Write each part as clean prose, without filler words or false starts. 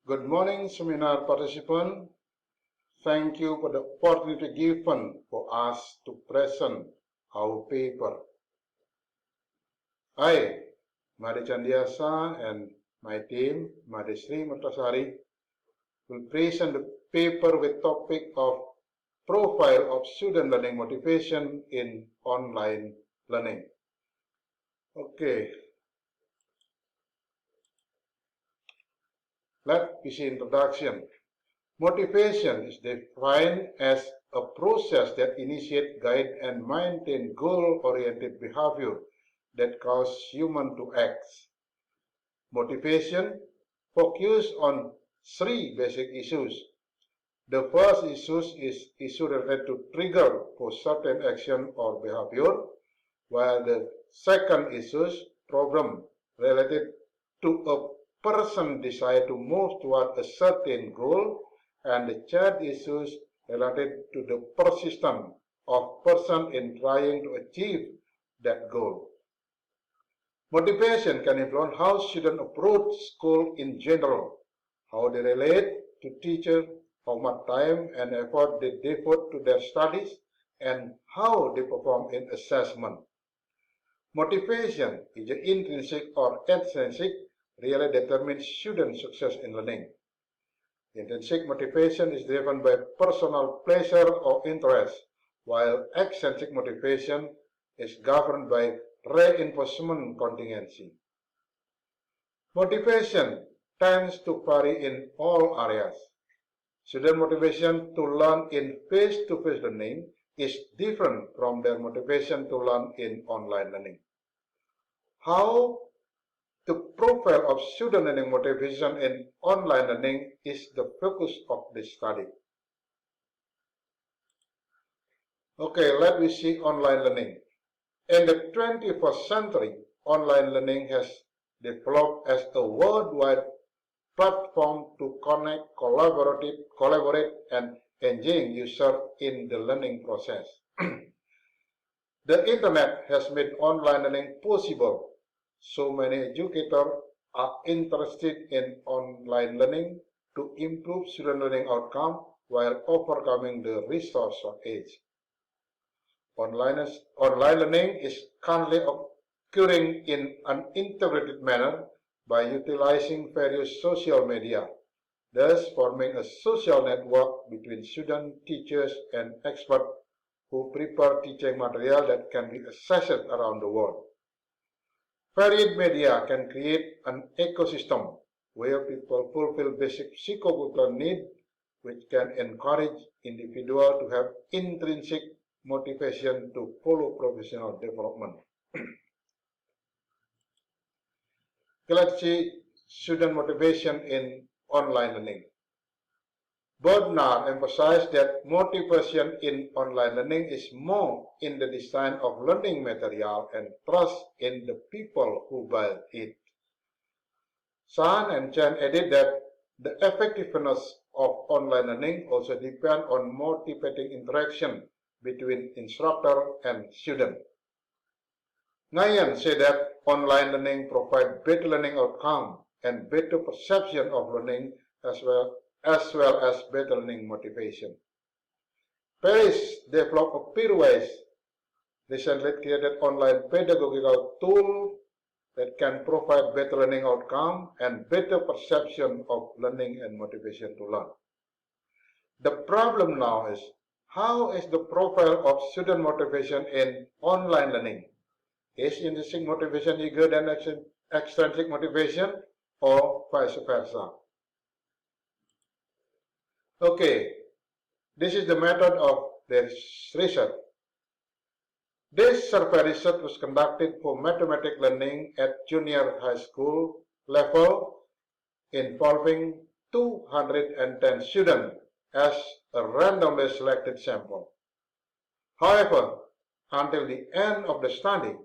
Good morning, seminar participant. Thank you for the opportunity given for us to present our paper. I, Mari Candiasa, and my team, Mari Sri Mertasari, will present the paper with topic of profile of student learning motivation in online learning. Okay, let's begin introduction. Motivation is defined as a process that initiates, guides, and maintains goal-oriented behavior that causes humans to act. Motivation focuses on three basic issues. The first issue related to trigger for certain action or behavior, while the second issue problem related to a person's desire to move toward a certain goal, and the third issue related to the persistence of person in trying to achieve that goal. Motivation can influence how students approach school in general, how they relate to teachers, how much time and effort they devote to their studies, and how they perform in assessment. Motivation is intrinsic or extrinsic, really determines student success in learning. Intrinsic motivation is driven by personal pleasure or interest, while extrinsic motivation is governed by reinforcement contingency. Motivation tends to vary in all areas. Student motivation to learn in face-to-face learning is different from their motivation to learn in online learning. How the profile of student learning motivation in online learning is the focus of this study. Okay, let me see online learning. In the 21st century, online learning has developed as a worldwide platform to connect, collaborate, and engage users in the learning process. The internet has made online learning possible. So many educators are interested in online learning to improve student learning outcome while overcoming the resource shortage. Online learning is currently occurring in an integrated manner by utilizing various social media, thus forming a social network between students, teachers, and experts who prepare teaching material that can be accessed around the world. Varied media can create an ecosystem where people fulfill basic psychological needs, which can encourage individuals to have intrinsic motivation to follow professional development. Let's see student motivation in online learning. Bodnar emphasized that motivation in online learning is more in the design of learning material and trust in the people who build it. San and Chen added that the effectiveness of online learning also depends on motivating interaction between instructor and student. Ngayan said that online learning provides better learning outcome and better perception of learning as well as better learning motivation. Paris developed a peerwise recently created online pedagogical tool that can provide better learning outcome and better perception of learning and motivation to learn. The problem now is, how is the profile of student motivation in online learning? Is intrinsic motivation equal than extrinsic motivation or vice versa? Okay, this is the method of this research. This survey research was conducted for mathematics learning at junior high school level involving 210 students as a randomly selected sample. However, until the end of the study,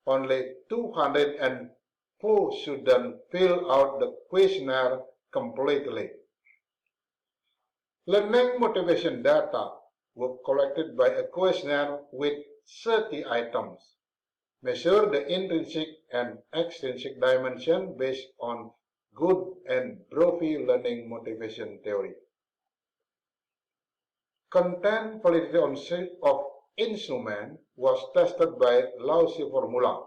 only 204 students filled out the questionnaire completely. Learning motivation data were collected by a questionnaire with 30 items. Measure the intrinsic and extrinsic dimension based on good and Brophy learning motivation theory. Content validity of instrument was tested by lousy formula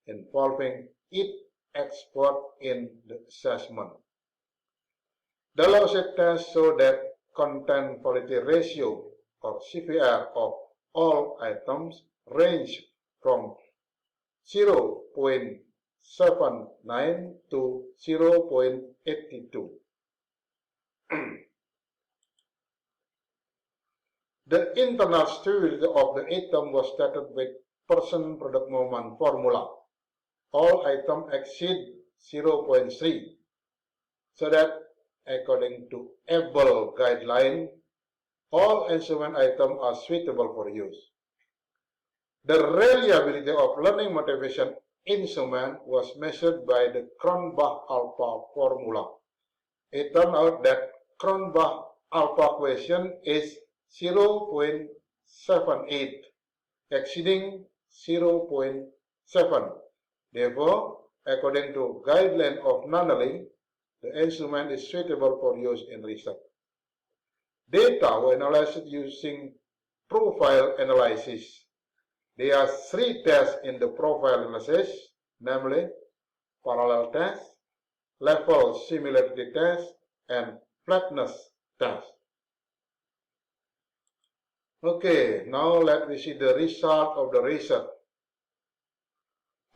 involving each expert in the assessment. The lousy test showed that content validity ratio or CVR of all items ranged from 0.79 to 0.82. The internal stability of the atom was stated with person product moment formula. All items exceed 0.3, so that according to able guideline, all instrument items are suitable for use. The reliability of learning motivation instrument was measured by the Cronbach alpha formula. It turned out that Cronbach alpha question is 0.78, exceeding 0.7. Therefore, according to guideline of Nunnally, the instrument is suitable for use in research. Data were analyzed using profile analysis. There are 3 tests in the profile analysis, namely parallel test, level similarity test, and flatness test. Okay, now let me see the result of the research.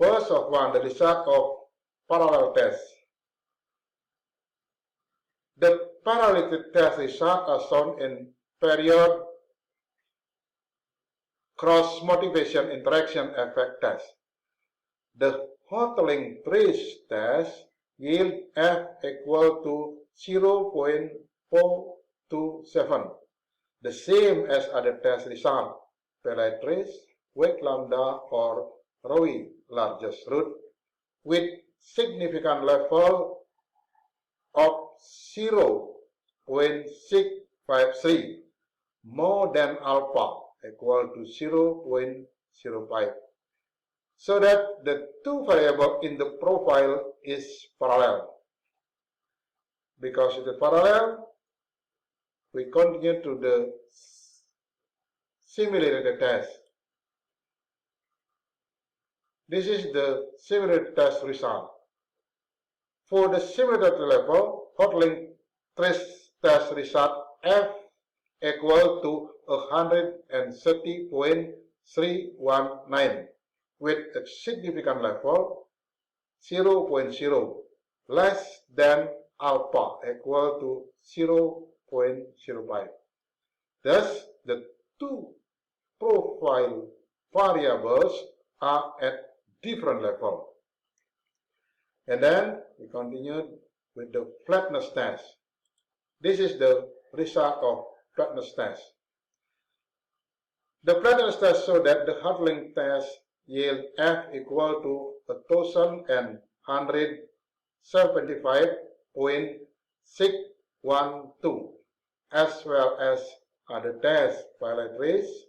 First of one, the result of parallel test. The parallel test results are shown in period cross motivation interaction effect test. The Hotelling trace test yield F equal to 0.427, the same as other test result, Pellet trace, weight lambda, or Rowe largest root, with significant level of 0.653, more than alpha equal to 0.05. So that the two variables in the profile is parallel. Because it is parallel, we continue to the similarity test. This is the similarity test result. For the similarity level, Hotelling trace test result F equal to 130.319 with a significant level 0.0 less than alpha equal to 0.05. Thus, the two profile variables are at different level. And then we continue with the flatness test. This is the result of flatness test. The flatness test shows that the Hotelling test yield F equal to 1175.612, as well as other tests, Pellet trace,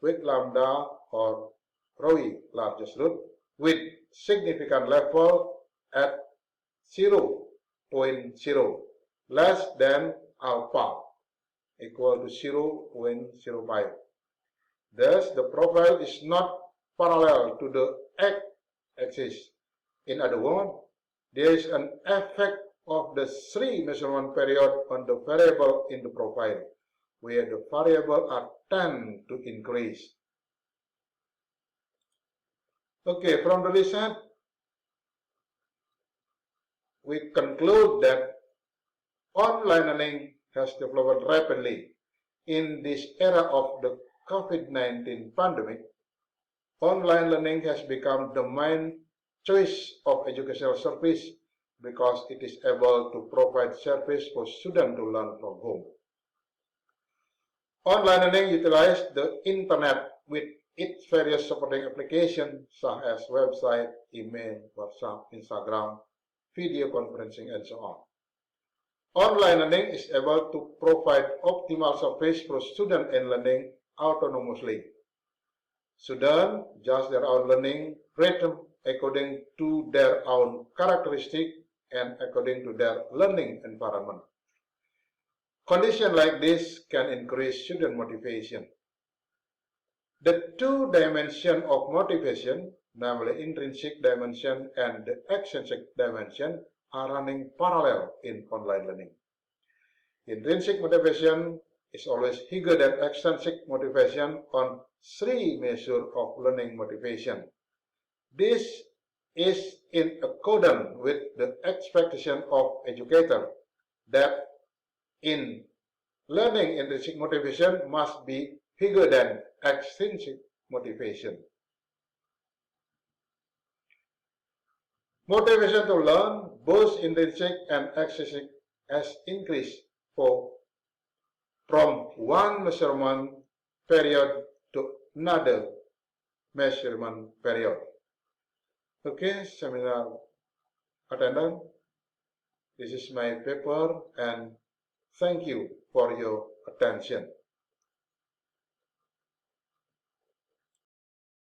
weight lambda, or Rowe largest root, with significant level at 0.0, less than alpha, equal to 0.05. Thus, the profile is not parallel to the x-axis. In other words, there is an effect of the 3 measurement period on the variable in the profile, where the variable are tend to increase. Okay, from the result, we conclude that online learning has developed rapidly. In this era of the COVID-19 pandemic, online learning has become the main choice of educational service because it is able to provide service for students to learn from home. Online learning utilizes the internet with its various supporting applications such as website, email, WhatsApp, Instagram, video conferencing, and so on. Online learning is able to provide optimal service for students in learning autonomously. Students adjust their own learning rhythm according to their own characteristics and according to their learning environment. Conditions like this can increase student motivation. The two dimensions of motivation, namely intrinsic dimension and the extrinsic dimension, are running parallel in online learning. Intrinsic motivation is always higher than extrinsic motivation on three measures of learning motivation. This is in accordance with the expectation of educator that in learning intrinsic motivation must be bigger than extrinsic motivation. Motivation to learn, both intrinsic and extrinsic, has increased from one measurement period to another measurement period. Okay, seminar attendant, this is my paper and thank you for your attention.